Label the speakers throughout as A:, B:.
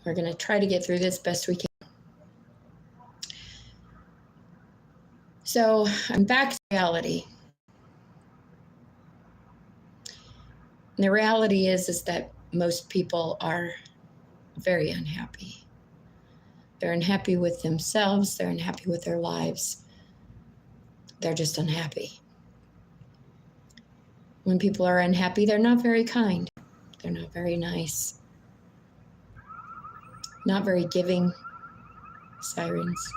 A: We're going to try to get through this best we can. So I'm back to reality. And the reality is that most people are very unhappy. They're unhappy with themselves. They're unhappy with their lives. They're just unhappy. When people are unhappy, they're not very kind. They're not very nice. Not very giving. Sirens.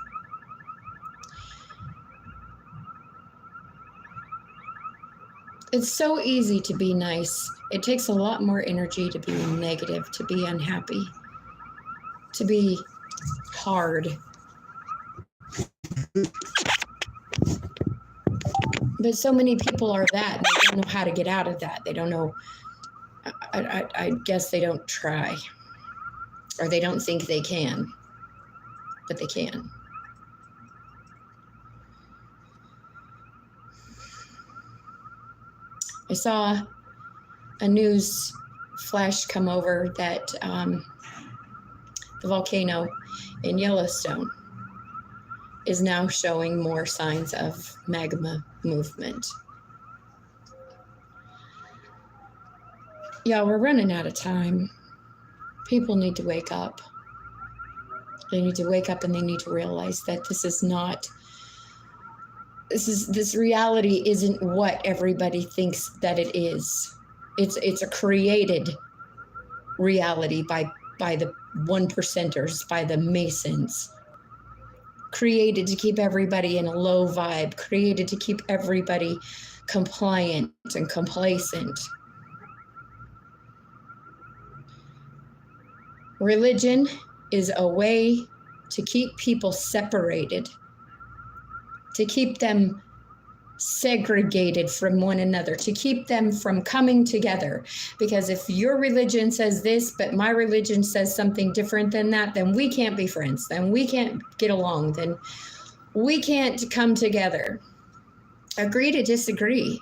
A: It's so easy to be nice. It takes a lot more energy to be negative, to be unhappy, to be hard. But so many people are that, and they don't know how to get out of that. They don't know, I guess they don't try, or they don't think they can, but they can. I saw a news flash come over that the volcano in Yellowstone is now showing more signs of magma movement. Yeah, we're running out of time. People need to wake up. They need to wake up and they need to realize that this reality isn't what everybody thinks that it is. It's a created reality by the 1%ers, by the Masons. Created to keep everybody in a low vibe, created to keep everybody compliant and complacent. Religion is a way to keep people separated, to keep them segregated from one another, to keep them from coming together. Because if your religion says this, but my religion says something different than that, then we can't be friends. Then we can't get along. Then we can't come together. Agree to disagree.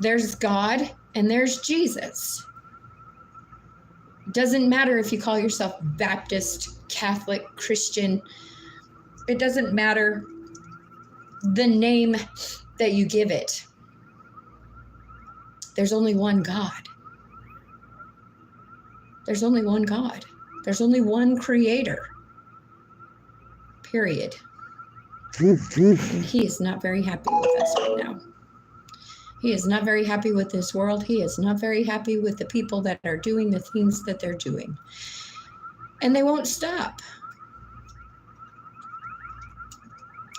A: There's God and there's Jesus. Doesn't matter if you call yourself Baptist, Catholic, Christian. It doesn't matter the name that you give it. There's only one God. There's only one God. There's only one creator. Period. And he is not very happy with us right now. He is not very happy with this world. He is not very happy with the people that are doing the things that they're doing. And they won't stop.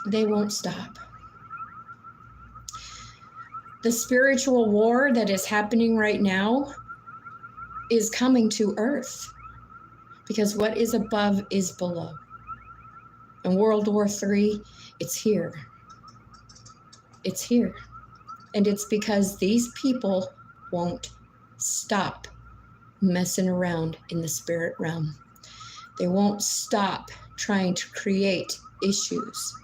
A: They won't stop. The spiritual war that is happening right now is coming to earth, because what is above is below. And World War III, it's here. It's here. And it's because these people won't stop messing around in the spirit realm. They won't stop trying to create issues.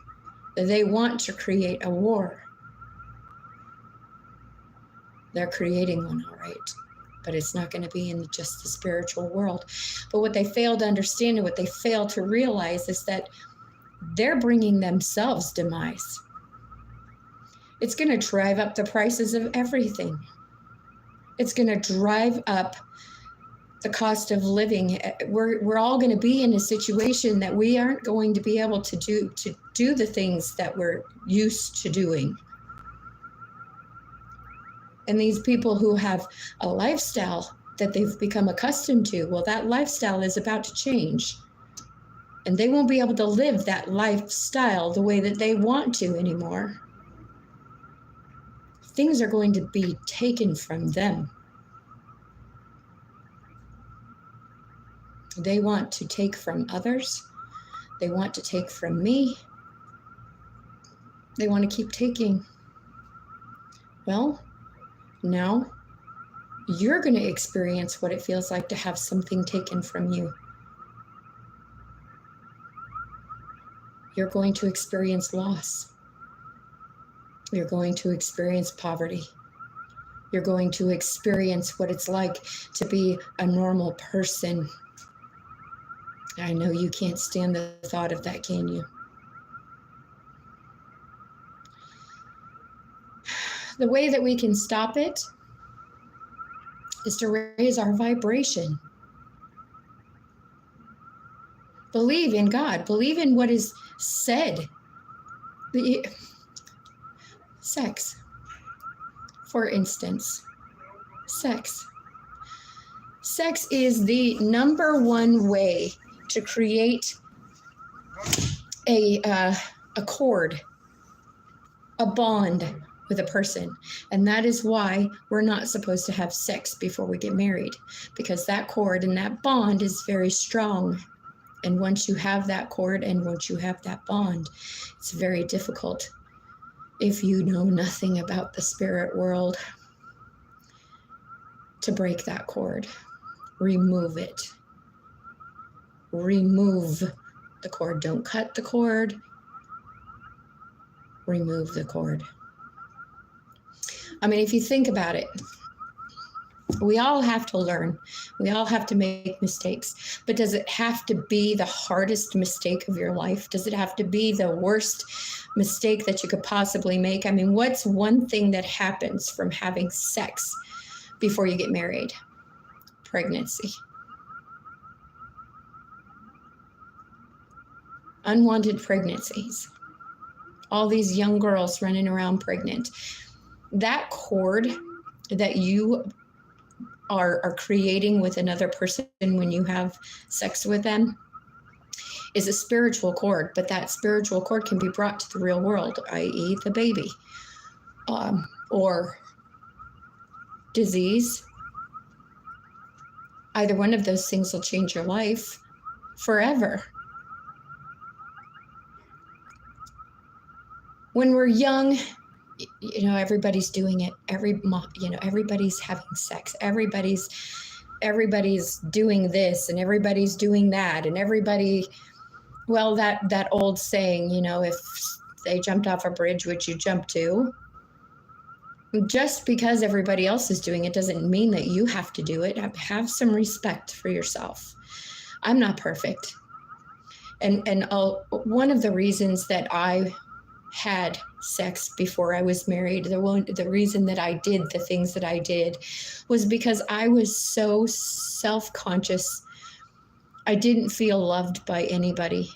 A: They want to create a war. They're creating one, all right. But it's not going to be in just the spiritual world. But what they fail to understand and what they fail to realize is that they're bringing themselves demise. It's going to drive up the prices of everything. It's going to drive up the cost of living. We're all going to be in a situation that we aren't going to be able to do the things that we're used to doing. And these people who have a lifestyle that they've become accustomed to, well, that lifestyle is about to change. And they won't be able to live that lifestyle the way that they want to anymore. Things are going to be taken from them. They want to take from others. They want to take from me. They want to keep taking. Well, now you're going to experience what it feels like to have something taken from you. You're going to experience loss. You're going to experience poverty. You're going to experience what it's like to be a normal person. I know you can't stand the thought of that, can you? The way that we can stop it is to raise our vibration. Believe in God. Believe in what is said. Sex, for instance. Sex. Sex is the number one way to create a cord, a bond with a person. And that is why we're not supposed to have sex before we get married, because that cord and that bond is very strong. And once you have that cord and once you have that bond, it's very difficult, if you know nothing about the spirit world, to break that cord. Remove it. Remove the cord. Don't cut the cord. Remove the cord. I mean, if you think about it, we all have to learn. We all have to make mistakes. But does it have to be the hardest mistake of your life? Does it have to be the worst mistake that you could possibly make? I mean, what's one thing that happens from having sex before you get married? Pregnancy. Unwanted pregnancies. All these young girls running around pregnant. That cord that you are creating with another person when you have sex with them is a spiritual cord, but that spiritual cord can be brought to the real world, i.e. the baby, or disease. Either one of those things will change your life forever. When we're young, everybody's doing it. Everybody's having sex. Everybody's doing this and everybody's doing that. And everybody, well, that old saying, if they jumped off a bridge, would you jump too? Just because everybody else is doing it doesn't mean that you have to do it. Have some respect for yourself. I'm not perfect. And one of the reasons that I had sex before I was married, the reason that I did the things that I did was because I was so self-conscious. I didn't feel loved by anybody.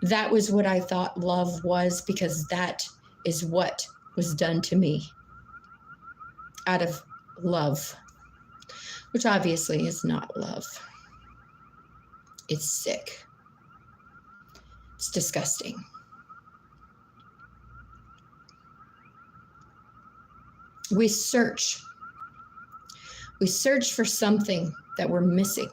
A: That was what I thought love was, because that is what was done to me out of love, which obviously is not love. It's sick. It's disgusting. We search for something that we're missing.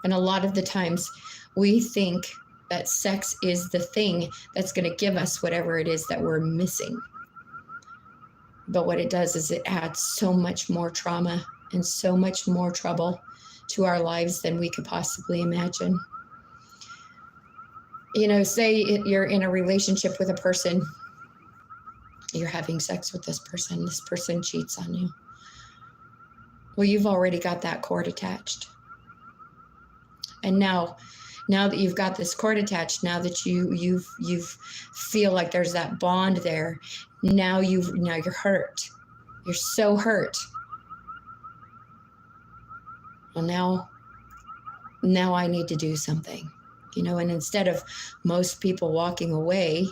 A: And a lot of the times we think that sex is the thing that's going to give us whatever it is that we're missing. But what it does is it adds so much more trauma and so much more trouble to our lives than we could possibly imagine. Say you're in a relationship with a person. You're having sex with this person cheats on you. Well, you've already got that cord attached. And now that you've got this cord attached, now that you feel like there's that bond there, now you're hurt. You're so hurt. Well, now I need to do something. And instead of most people walking away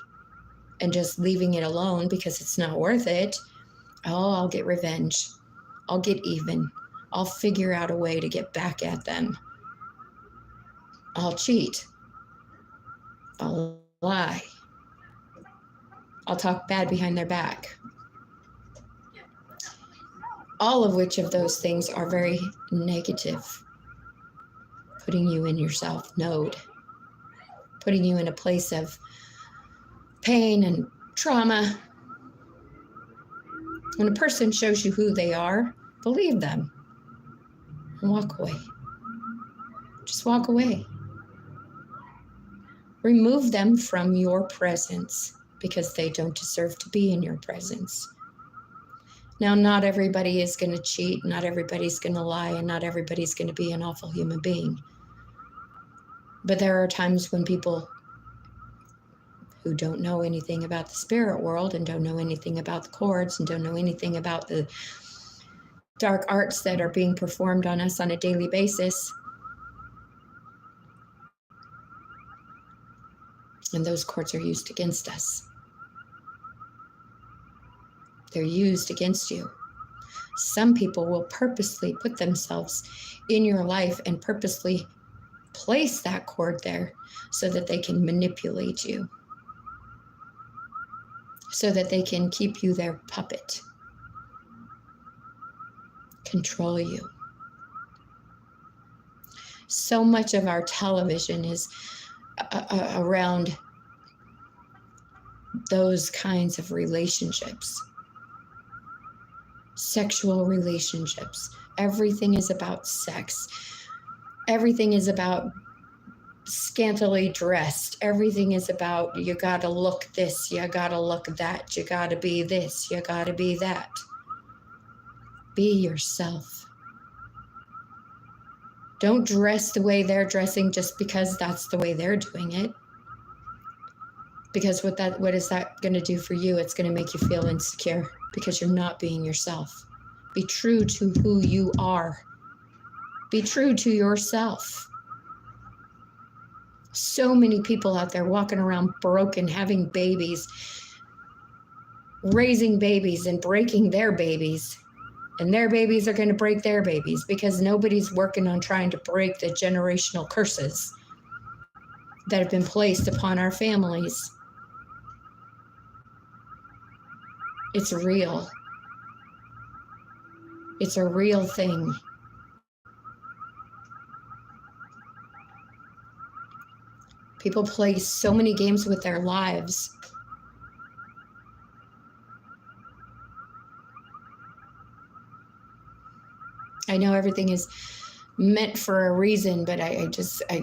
A: and just leaving it alone because it's not worth it, I'll get revenge. I'll get even. I'll figure out a way to get back at them. I'll cheat. I'll lie. I'll talk bad behind their back. All of which of those things are very negative, putting you in your self-node, putting you in a place of pain and trauma. When a person shows you who they are, believe them and walk away. Just walk away. Remove them from your presence because they don't deserve to be in your presence. Now, not everybody is going to cheat, not everybody's going to lie, and not everybody's going to be an awful human being. But there are times when people who don't know anything about the spirit world and don't know anything about the cords and don't know anything about the dark arts that are being performed on us on a daily basis, and those cords are used against us. They're used against you. Some people will purposely put themselves in your life and purposely place that cord there so that they can manipulate you, so that they can keep you their puppet, control you. So much of our television is around those kinds of relationships, sexual relationships. Everything is about sex. Everything is about scantily dressed. Everything is about, you gotta look this, you gotta look that, you gotta be this, you gotta be that. Be yourself. Don't dress the way they're dressing just because that's the way they're doing it. Because what is that going to do for you? It's going to make you feel insecure because you're not being yourself. Be true to who you are. Be true to yourself. So many people out there walking around broken, having babies, raising babies and breaking their babies. And their babies are going to break their babies because nobody's working on trying to break the generational curses that have been placed upon our families. It's real. It's a real thing. People play so many games with their lives. I know everything is meant for a reason, but I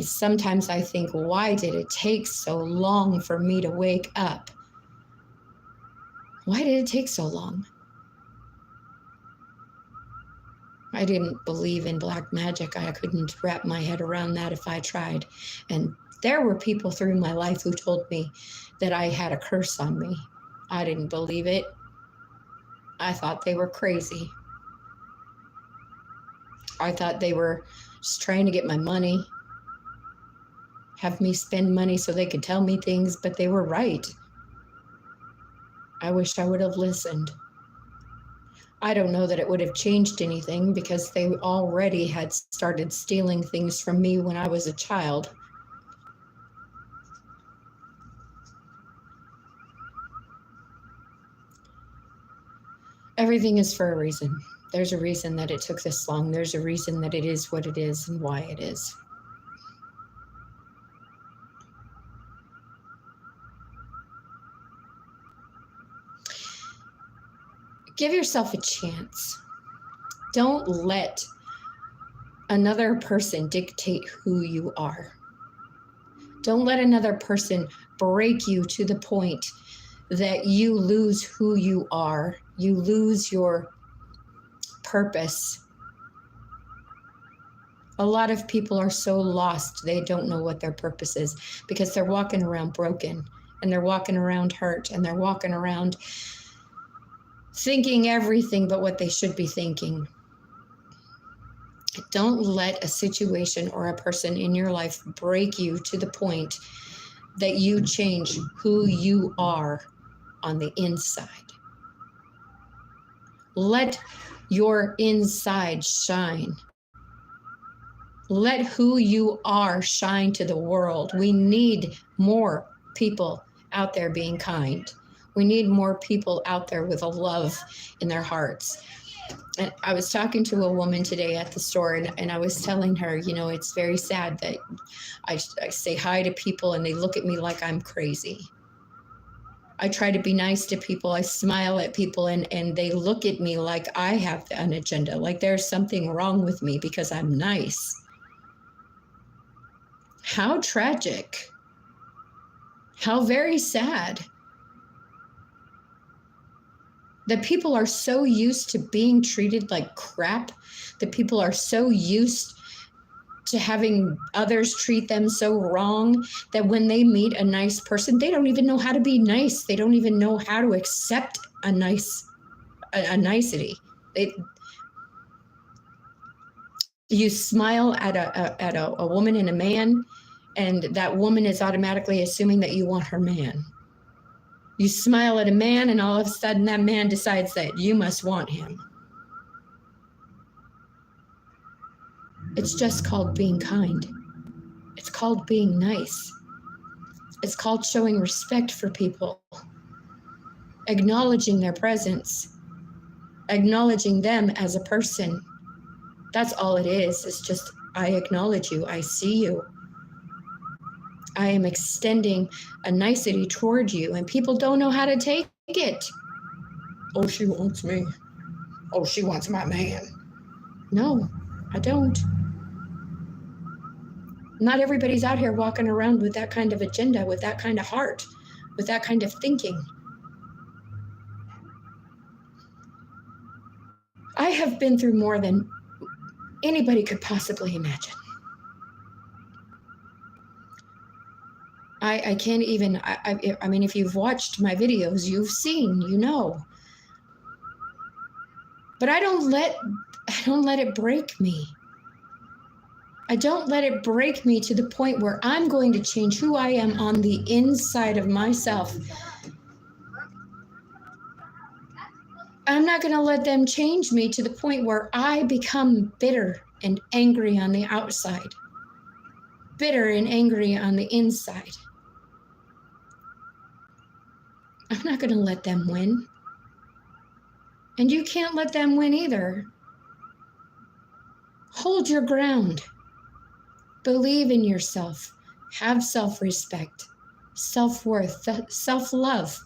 A: sometimes I think, why did it take so long for me to wake up? Why did it take so long? I didn't believe in black magic. I couldn't wrap my head around that if I tried. And there were people through my life who told me that I had a curse on me. I didn't believe it. I thought they were crazy. I thought they were just trying to get my money, have me spend money so they could tell me things, but they were right. I wish I would have listened. I don't know that it would have changed anything because they already had started stealing things from me when I was a child. Everything is for a reason. There's a reason that it took this long. There's a reason that it is what it is and why it is. Give yourself a chance. Don't let another person dictate who you are. Don't let another person break you to the point that you lose who you are. You lose your purpose. A lot of people are so lost, they don't know what their purpose is because they're walking around broken and they're walking around hurt and they're walking around thinking everything but what they should be thinking. Don't let a situation or a person in your life break you to the point that you change who you are on the inside. Let your inside shine. Let who you are shine to the world. We need more people out there being kind. We need more people out there with a love in their hearts. And I was talking to a woman today at the store, and I was telling her, you know, it's very sad that I say hi to people and they look at me like I'm crazy. I try to be nice to people. I smile at people and they look at me like I have an agenda, like there's something wrong with me because I'm nice. How tragic. How very sad. That people are so used to being treated like crap, that people are so used to having others treat them so wrong that when they meet a nice person, they don't even know how to be nice. They don't even know how to accept a nicety. You smile at a woman and a man, and that woman is automatically assuming that you want her man. You smile at a man, and all of a sudden that man decides that you must want him. It's just called being kind. It's called being nice. It's called showing respect for people, acknowledging their presence, acknowledging them as a person. That's all it is. It's just, I acknowledge you. I see you. I am extending a nicety toward you, and people don't know how to take it. Oh, she wants me. Oh, she wants my man. No, I don't. Not everybody's out here walking around with that kind of agenda, with that kind of heart, with that kind of thinking. I have been through more than anybody could possibly imagine. I can't even, I mean, if you've watched my videos, you've seen, you know. But I don't let it break me. I don't let it break me to the point where I'm going to change who I am on the inside of myself. I'm not going to let them change me to the point where I become bitter and angry on the outside, bitter and angry on the inside. I'm not going to let them win. And you can't let them win either. Hold your ground. Believe in yourself. Have self-respect, self-worth, self-love.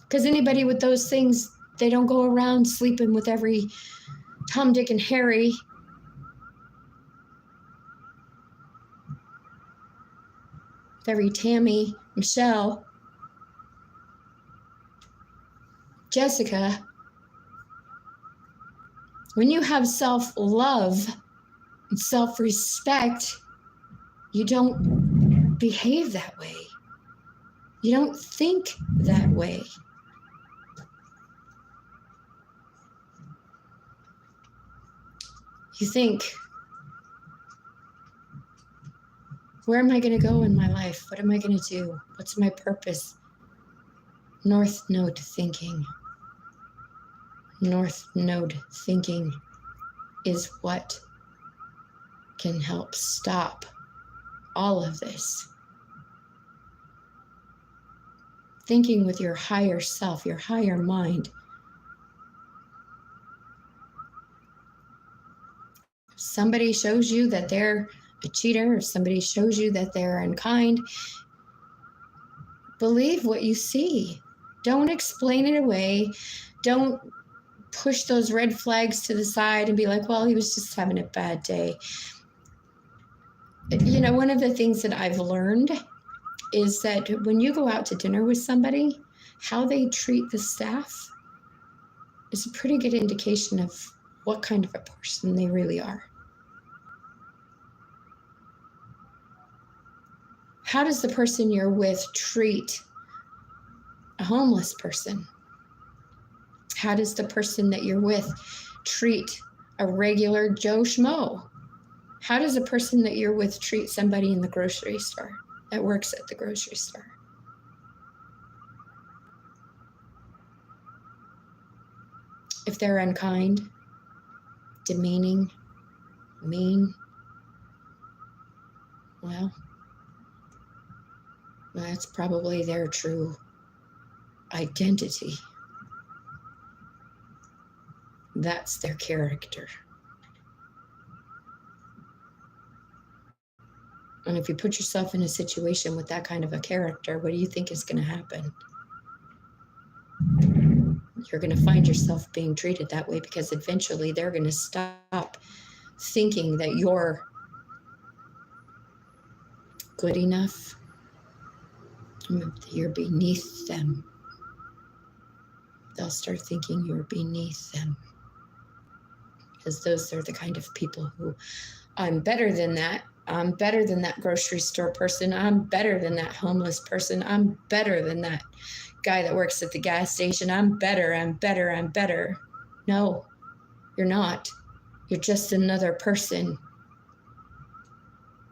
A: Because anybody with those things, they don't go around sleeping with every Tom, Dick, and Harry. With every Tammy, Michelle, Jessica. When you have self-love and self-respect, you don't behave that way. You don't think that way. You think, where am I going to go in my life? What am I going to do? What's my purpose? North Node thinking. North Node thinking is what can help stop all of this. Thinking with your higher self, your higher mind. If somebody shows you that they're a cheater, if somebody shows you that they're unkind, believe what you see. Don't explain it away. Don't push those red flags to the side and be like, well, he was just having a bad day. You know, one of the things that I've learned is that when you go out to dinner with somebody, how they treat the staff is a pretty good indication of what kind of a person they really are. How does the person you're with treat a homeless person? How does the person that you're with treat a regular Joe Schmo? How does a person that you're with treat somebody in the grocery store that works at the grocery store? If they're unkind, demeaning, mean, well, that's probably their true identity. That's their character. And if you put yourself in a situation with that kind of a character, what do you think is going to happen? You're going to find yourself being treated that way because eventually they're going to stop thinking that you're good enough. You're beneath them. They'll start thinking you're beneath them. Because those are the kind of people who I'm better than that. I'm better than that grocery store person. I'm better than that homeless person. I'm better than that guy that works at the gas station. I'm better. I'm better. I'm better. No, you're not. You're just another person.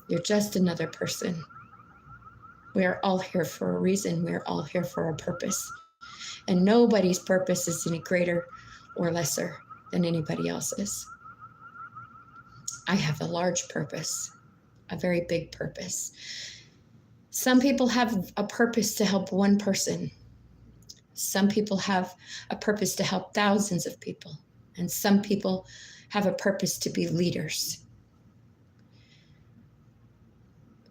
A: You're just another person. We are all here for a reason. We are all here for a purpose. And nobody's purpose is any greater or lesser than anybody else's. I have a large purpose, a very big purpose. Some people have a purpose to help one person. Some people have a purpose to help thousands of people. And some people have a purpose to be leaders.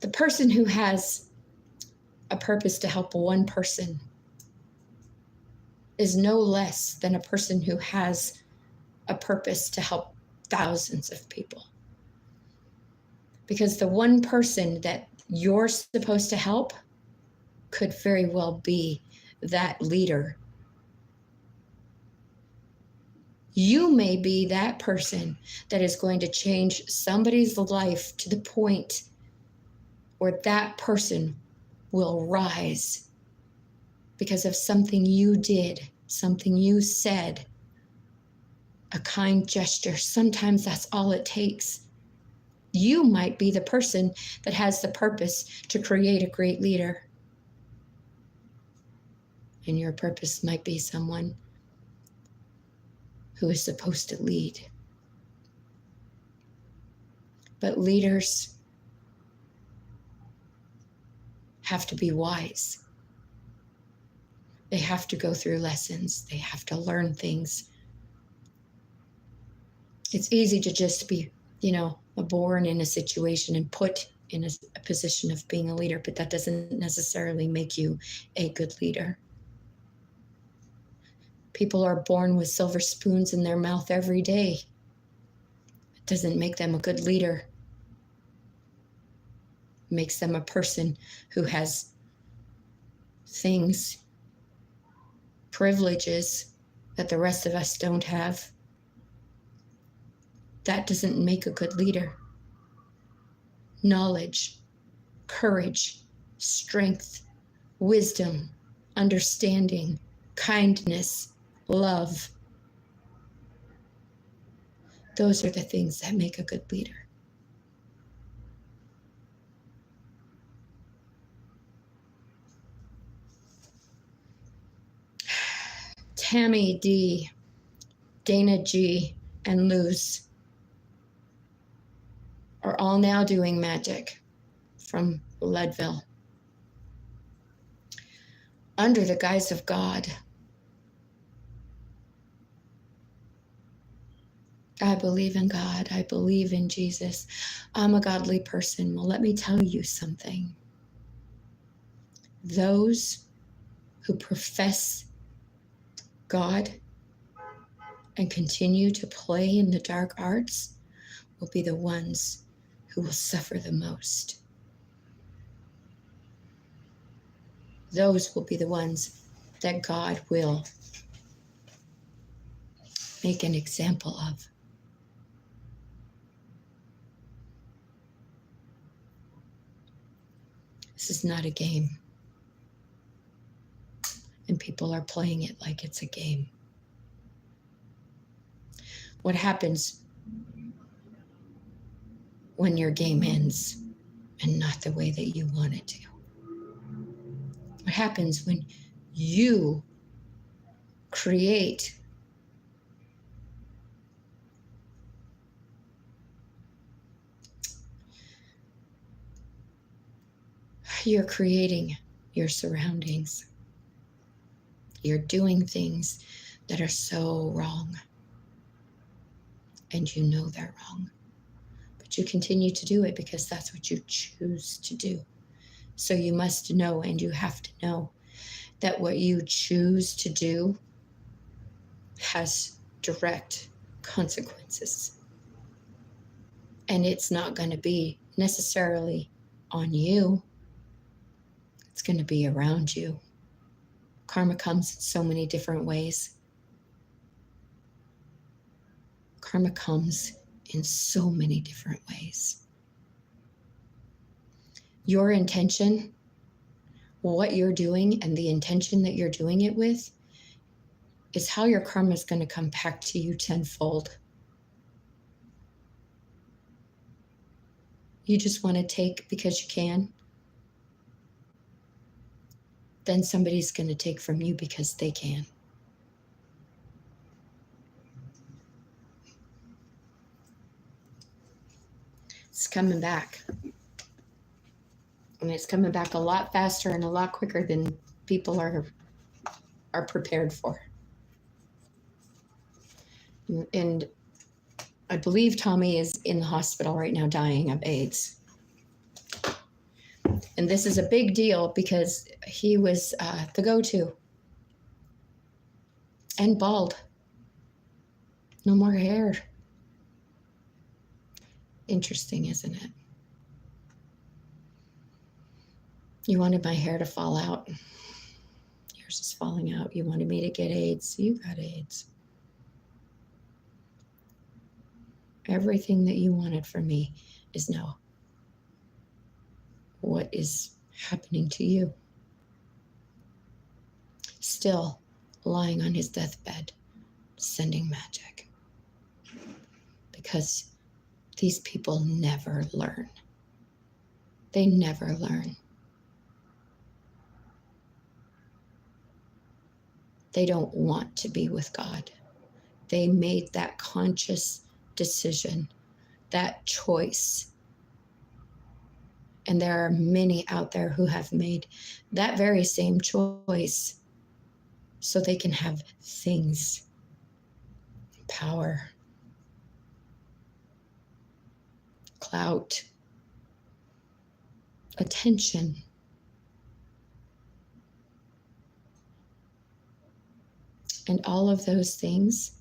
A: The person who has a purpose to help one person is no less than a person who has a purpose to help thousands of people. Because the one person that you're supposed to help could very well be that leader. You may be that person that is going to change somebody's life to the point where that person will rise because of something you did, something you said, a kind gesture. Sometimes that's all it takes. You might be the person that has the purpose to create a great leader. And your purpose might be someone who is supposed to lead. But leaders have to be wise. They have to go through lessons. They have to learn things. It's easy to just be, born in a situation and put in a position of being a leader, but that doesn't necessarily make you a good leader. People are born with silver spoons in their mouth every day. It doesn't make them a good leader. It makes them a person who has things, privileges that the rest of us don't have. That doesn't make a good leader. Knowledge, courage, strength, wisdom, understanding, kindness, love. Those are the things that make a good leader. Tammy D, Dana G, and Luz are all now doing magic from Leadville under the guise of God. I believe in God. I believe in Jesus. I'm a godly person. Well, let me tell you something. Those who profess God and continue to play in the dark arts will be the ones who will suffer the most. Those will be the ones that God will make an example of. This is not a game. And people are playing it like it's a game. What happens when your game ends and not the way that you want it to? What happens when you create you're creating your surroundings. You're doing things that are so wrong. And you know they're wrong. But you continue to do it because that's what you choose to do. So you must know, and you have to know, that what you choose to do has direct consequences. And it's not going to be necessarily on you. It's going to be around you. Karma comes in so many different ways. Karma comes in so many different ways. Your intention, what you're doing, and the intention that you're doing it with is how your karma is going to come back to you tenfold. You just want to take because you can, then somebody's going to take from you because they can. It's coming back. And it's coming back a lot faster and a lot quicker than people are prepared for. And I believe Tommy is in the hospital right now dying of AIDS. And this is a big deal because he was the go-to. And bald. No more hair. Interesting, isn't it? You wanted my hair to fall out. Yours is falling out. You wanted me to get AIDS. You got AIDS. Everything that you wanted from me is no. What is happening to you? Still lying on his deathbed, sending magic. Because these people never learn. They never learn. They don't want to be with God. They made that conscious decision, that choice. And there are many out there who have made that very same choice so they can have things, power, clout, attention. And all of those things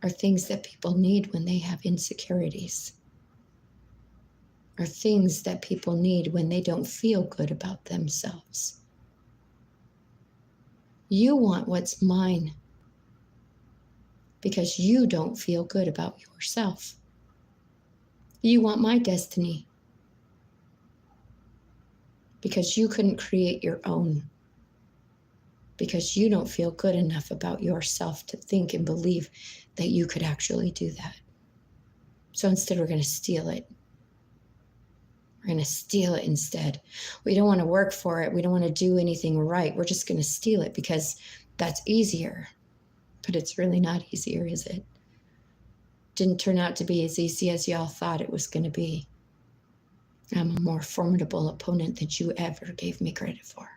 A: are things that people need when they have insecurities, are things that people need when they don't feel good about themselves. You want what's mine because you don't feel good about yourself. You want my destiny because you couldn't create your own, because you don't feel good enough about yourself to think and believe that you could actually do that. So instead, we're going to steal it. We're going to steal it instead. We don't want to work for it. We don't want to do anything right. We're just going to steal it because that's easier. But it's really not easier, is it? Didn't turn out to be as easy as y'all thought it was going to be. I'm a more formidable opponent than you ever gave me credit for.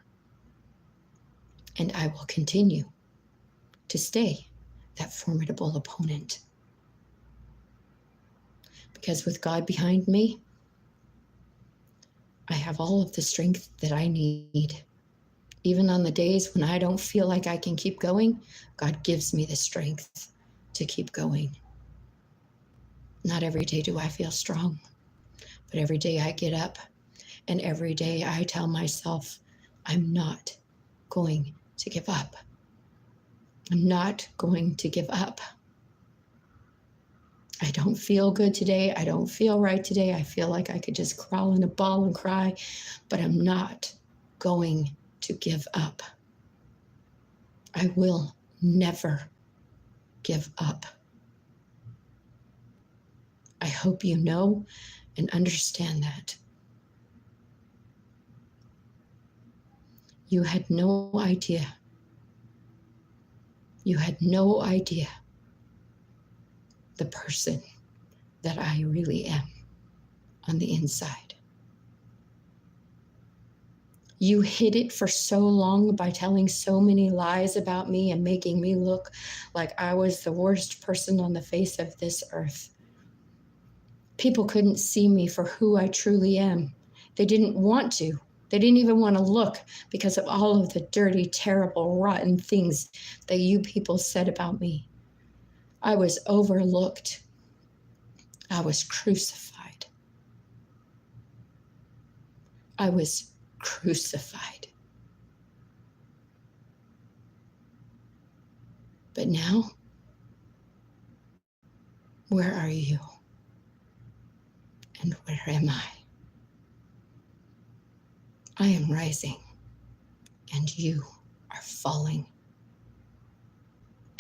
A: And I will continue to stay that formidable opponent. Because with God behind me, I have all of the strength that I need. Even on the days when I don't feel like I can keep going, God gives me the strength to keep going. Not every day do I feel strong, but every day I get up and every day I tell myself, I'm not going to give up. I'm not going to give up. I don't feel good today. I don't feel right today. I feel like I could just crawl in a ball and cry, but I'm not going to give up. I will never give up. I hope you know and understand that. You had no idea. You had no idea the person that I really am on the inside. You hid it for so long by telling so many lies about me and making me look like I was the worst person on the face of this earth. People couldn't see me for who I truly am. They didn't want to. They didn't even want to look because of all of the dirty, terrible, rotten things that you people said about me. I was overlooked. I was crucified. I was crucified. But now, Where are you? And where am I? I am rising, and you are falling,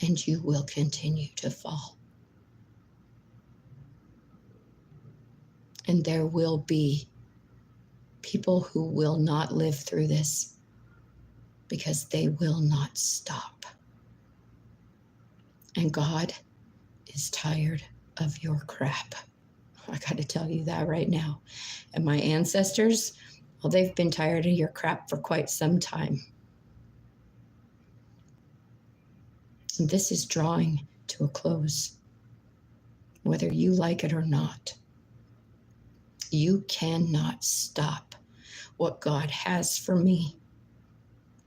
A: and you will continue to fall. And there will be people who will not live through this because they will not stop. And God is tired of your crap. I got to tell you that right now. And my ancestors, well, they've been tired of your crap for quite some time. And this is drawing to a close, whether you like it or not. You cannot stop what God has for me.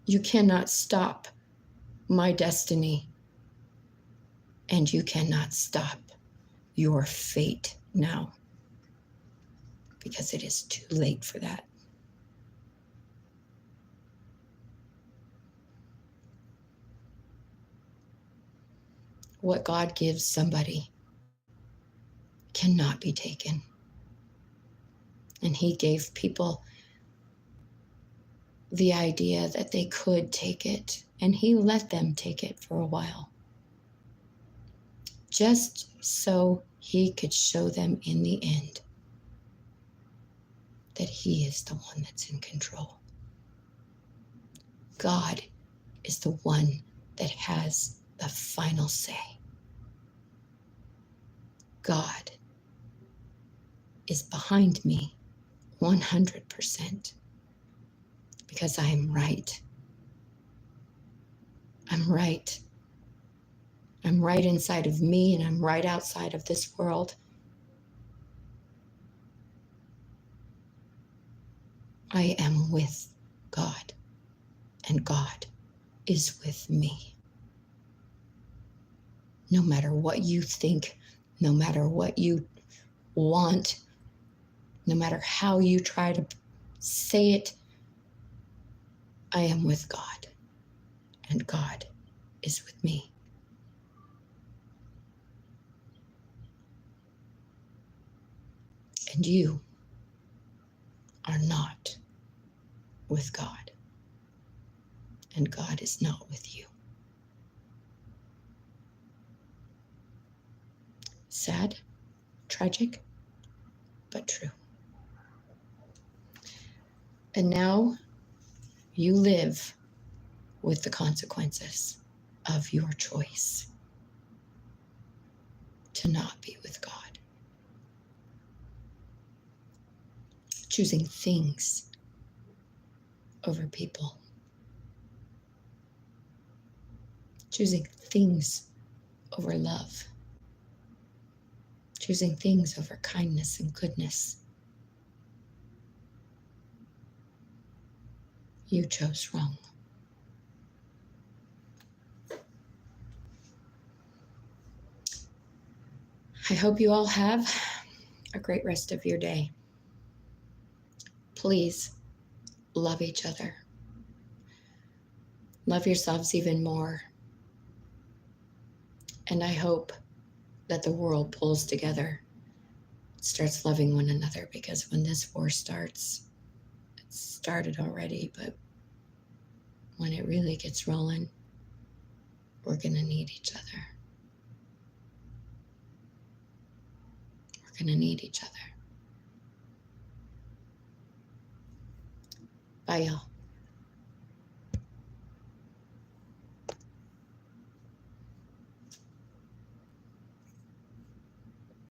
A: You cannot stop my destiny. And you cannot stop your fate now, because it is too late for that. What God gives somebody cannot be taken. And he gave people the idea that they could take it, and he let them take it for a while, just so he could show them in the end that he is the one that's in control. God is the one that has the final say. God is behind me 100% because I am right. I'm right. I'm right inside of me, and I'm right outside of this world. I am with God, and God is with me. No matter what you think, no matter what you want, no matter how you try to say it, I am with God, and God is with me. And you are not with God, and God is not with you. Sad, tragic, but true. And now you live with the consequences of your choice to not be with God. Choosing things over people. Choosing things over love. Choosing things over kindness and goodness. You chose wrong. I hope you all have a great rest of your day. Please love each other. Love yourselves even more. And I hope that the world pulls together, starts loving one another, because when this war starts, it started already, but when it really gets rolling, we're going to need each other. We're going to need each other. Bye, y'all.